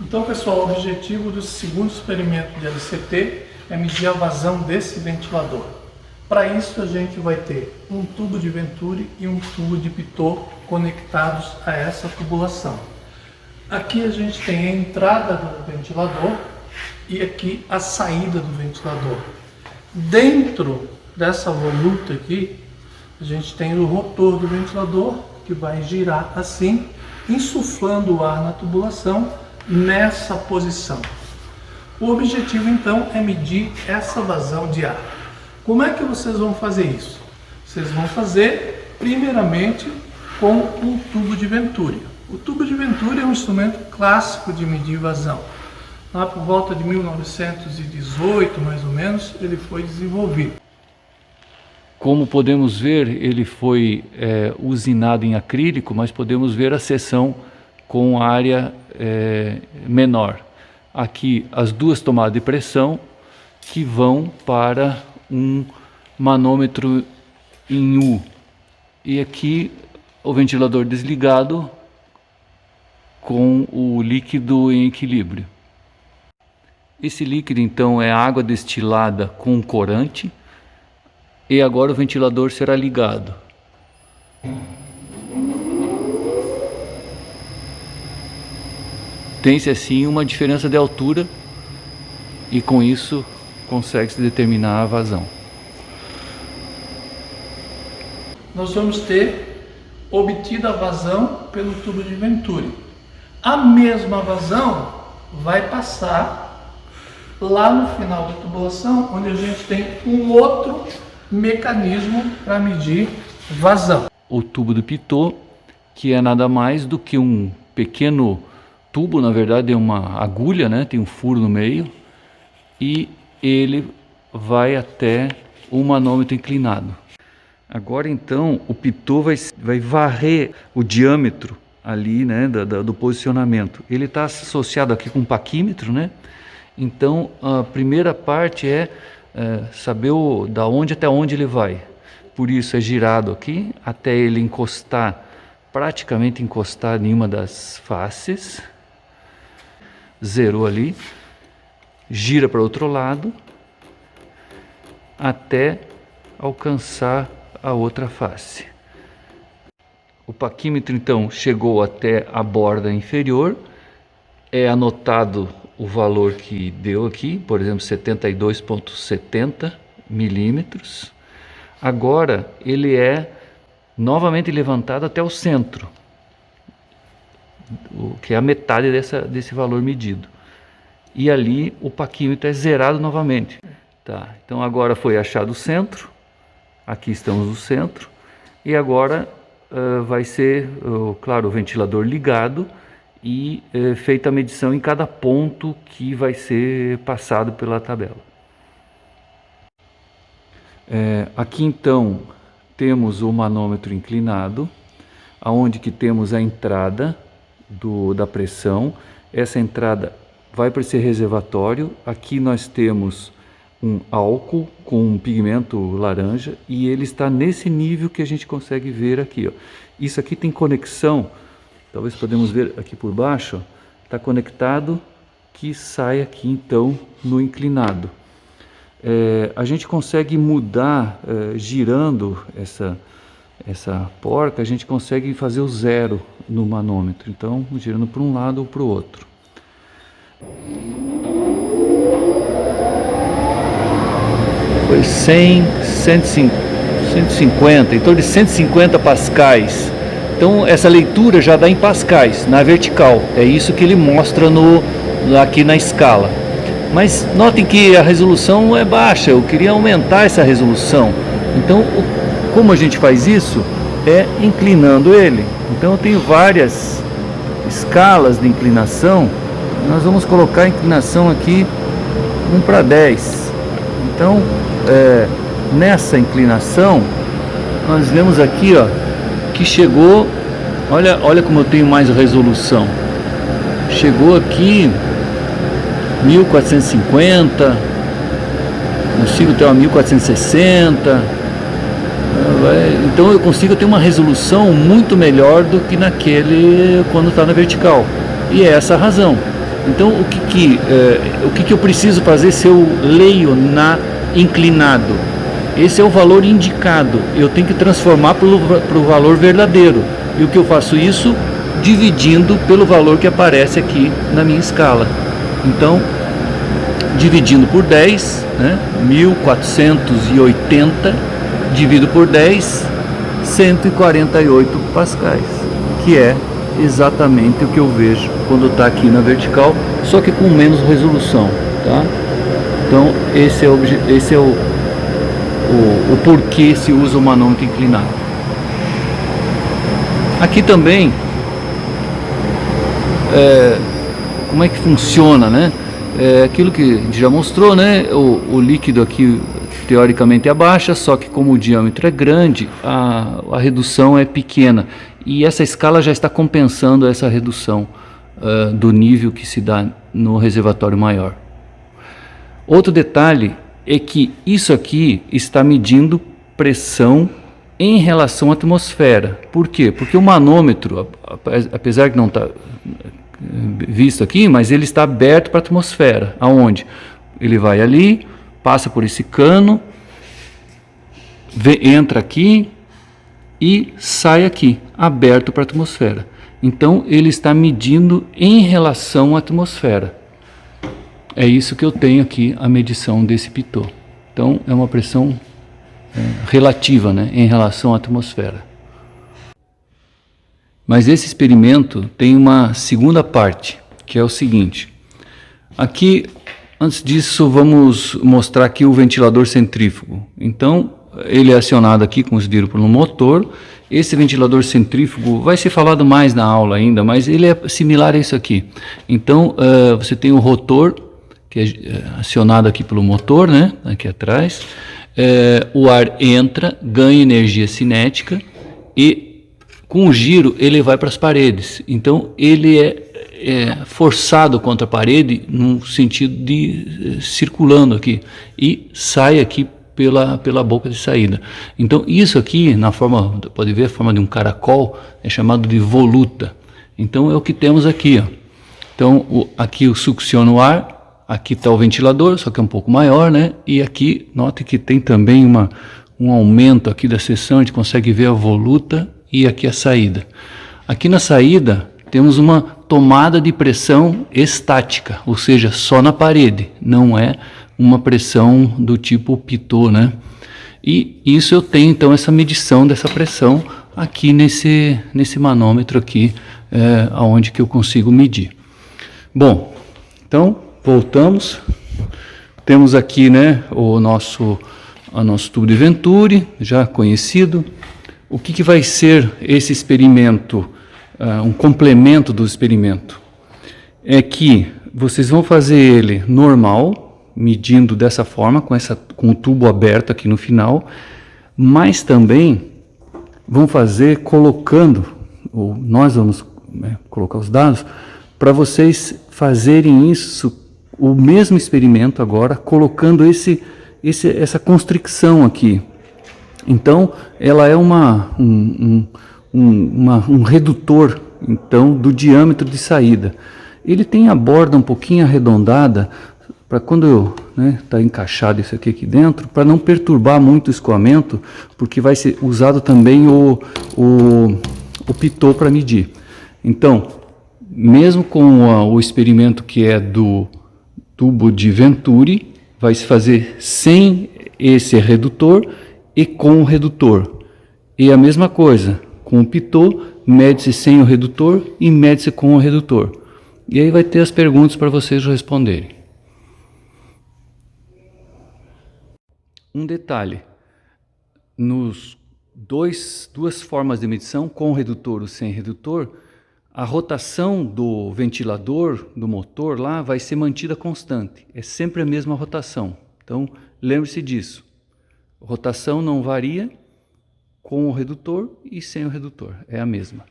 Então, pessoal, o objetivo do segundo experimento de LCT é medir a vazão desse ventilador. Para isso, a gente vai ter um tubo de Venturi e um tubo de Pitot conectados a essa tubulação. Aqui a gente tem a entrada do ventilador e aqui a saída do ventilador. Dentro dessa voluta aqui, a gente tem o rotor do ventilador que vai girar assim, insuflando o ar na tubulação nessa posição. O objetivo então é medir essa vazão de ar. Como é que vocês vão fazer isso? Vocês vão fazer primeiramente com um tubo de Venturi. O tubo de Venturi é um instrumento clássico de medir vazão. Lá por volta de 1918, mais ou menos, ele foi desenvolvido. Como podemos ver, ele foi usinado em acrílico, mas podemos ver a seção com área menor. Aqui as duas tomadas de pressão que vão para um manômetro em U. E aqui o ventilador desligado com o líquido em equilíbrio. Esse líquido então é água destilada com corante. E agora o ventilador será ligado. Tem-se assim uma diferença de altura e com isso consegue-se determinar a vazão. Nós vamos ter obtido a vazão pelo tubo de Venturi. A mesma vazão vai passar lá no final da tubulação, onde a gente tem um outro mecanismo para medir vazão. O tubo do Pitot, que é nada mais do que um pequeno tubo, na verdade é uma agulha, né? Tem um furo no meio e ele vai até o manômetro inclinado. Agora então o Pitot vai varrer o diâmetro ali, né, do posicionamento. Ele está associado aqui com um paquímetro, né? Então a primeira parte é saber da onde até onde ele vai. Por isso é girado aqui até ele encostar, praticamente encostar em uma das faces. Zerou ali, gira para o outro lado até alcançar a outra face. O paquímetro então chegou até a borda inferior, é anotado o valor que deu aqui, por exemplo 72,70 milímetros. Agora ele é novamente levantado até o centro, que é a metade desse valor medido. E ali o paquímetro é zerado novamente. Tá, então agora foi achado o centro, aqui estamos no centro, e agora vai ser, claro, o ventilador ligado e feita a medição em cada ponto que vai ser passado pela tabela. Aqui então temos o manômetro inclinado, aonde que temos a entrada da pressão. Essa entrada vai para esse reservatório. Aqui nós temos um álcool com um pigmento laranja e ele está nesse nível que a gente consegue ver aqui, ó. Isso aqui tem conexão, talvez podemos ver aqui por baixo, está conectado, que sai aqui então no inclinado. A gente consegue mudar, girando essa porca, a gente consegue fazer o zero no manômetro, então girando para um lado ou para o outro. Foi 100, 150, em torno de 150 pascais. Então essa leitura já dá em pascais, na vertical. É isso que ele mostra aqui na escala. Mas notem que a resolução é baixa, eu queria aumentar essa resolução. Então como a gente faz isso? É inclinando ele. Então eu tenho várias escalas de inclinação. Nós vamos colocar a inclinação aqui 1:10. Então nessa inclinação nós vemos aqui, ó, que chegou, olha como eu tenho mais resolução, chegou aqui 1450, consigo ter uma 1460, então eu consigo ter uma resolução muito melhor do que naquele quando está na vertical, e é essa a razão. Então o que eu preciso fazer se eu leio na inclinado? Esse é o valor indicado, eu tenho que transformar para o valor verdadeiro. E o que eu faço isso? Dividindo pelo valor que aparece aqui na minha escala. Então, dividindo por 10, né, 1480, divido por 10, 148 pascais, que é exatamente o que eu vejo quando está aqui na vertical, só que com menos resolução, tá? Então, esse é o porquê se usa o manômetro inclinado. Aqui também, como é que funciona, né? Aquilo que a gente já mostrou, né? O líquido aqui teoricamente abaixa, só que como o diâmetro é grande, a redução é pequena. E essa escala já está compensando essa redução do nível que se dá no reservatório maior. Outro detalhe é que isso aqui está medindo pressão em relação à atmosfera. Por quê? Porque o manômetro, apesar de não estar visto aqui, mas ele está aberto para a atmosfera. Aonde? Ele vai ali, passa por esse cano, entra aqui e sai aqui, aberto para a atmosfera. Então ele está medindo em relação à atmosfera. É isso que eu tenho aqui, a medição desse pitot. Então é uma pressão relativa, né, em relação à atmosfera. Mas esse experimento tem uma segunda parte, que é o seguinte. Aqui, antes disso, vamos mostrar aqui o ventilador centrífugo. Então, ele é acionado aqui, como vocês viram, pelo motor. Esse ventilador centrífugo vai ser falado mais na aula ainda, mas ele é similar a isso aqui. Então, você tem o rotor, que é acionado aqui pelo motor, né, aqui atrás. O ar entra, ganha energia cinética e com o giro ele vai para as paredes. Então ele é forçado contra a parede no sentido de circulando aqui e sai aqui pela boca de saída. Então isso aqui, na forma, pode ver a forma de um caracol, é chamado de voluta. Então é o que temos aqui, ó. Então aqui eu succiono o ar, aqui está o ventilador, só que é um pouco maior, né? E aqui, note que tem também um aumento aqui da seção, a gente consegue ver a voluta e aqui a saída. Aqui na saída temos uma tomada de pressão estática, ou seja, só na parede, não é uma pressão do tipo pitot, né? E isso eu tenho então essa medição dessa pressão aqui nesse manômetro aqui, aonde que eu consigo medir. Bom, então voltamos. Temos aqui, né, o nosso tubo de Venturi, já conhecido. O que vai ser esse experimento, um complemento do experimento? É que vocês vão fazer ele normal, medindo dessa forma, com o tubo aberto aqui no final, mas também vão fazer colocando, ou nós vamos colocar os dados, para vocês fazerem isso, o mesmo experimento agora, colocando essa constricção aqui. Então, ela é um redutor então, do diâmetro de saída. Ele tem a borda um pouquinho arredondada, para quando está encaixado isso aqui dentro, para não perturbar muito o escoamento, porque vai ser usado também o pitot para medir. Então, mesmo com o experimento que é do tubo de Venturi, vai se fazer sem esse redutor e com o redutor. E a mesma coisa, com o pitot, mede-se sem o redutor e mede-se com o redutor. E aí vai ter as perguntas para vocês responderem. Um detalhe, nos duas formas de medição, com redutor ou sem redutor, a rotação do ventilador, do motor lá, vai ser mantida constante. É sempre a mesma rotação. Então, lembre-se disso. A rotação não varia com o redutor e sem o redutor. É a mesma.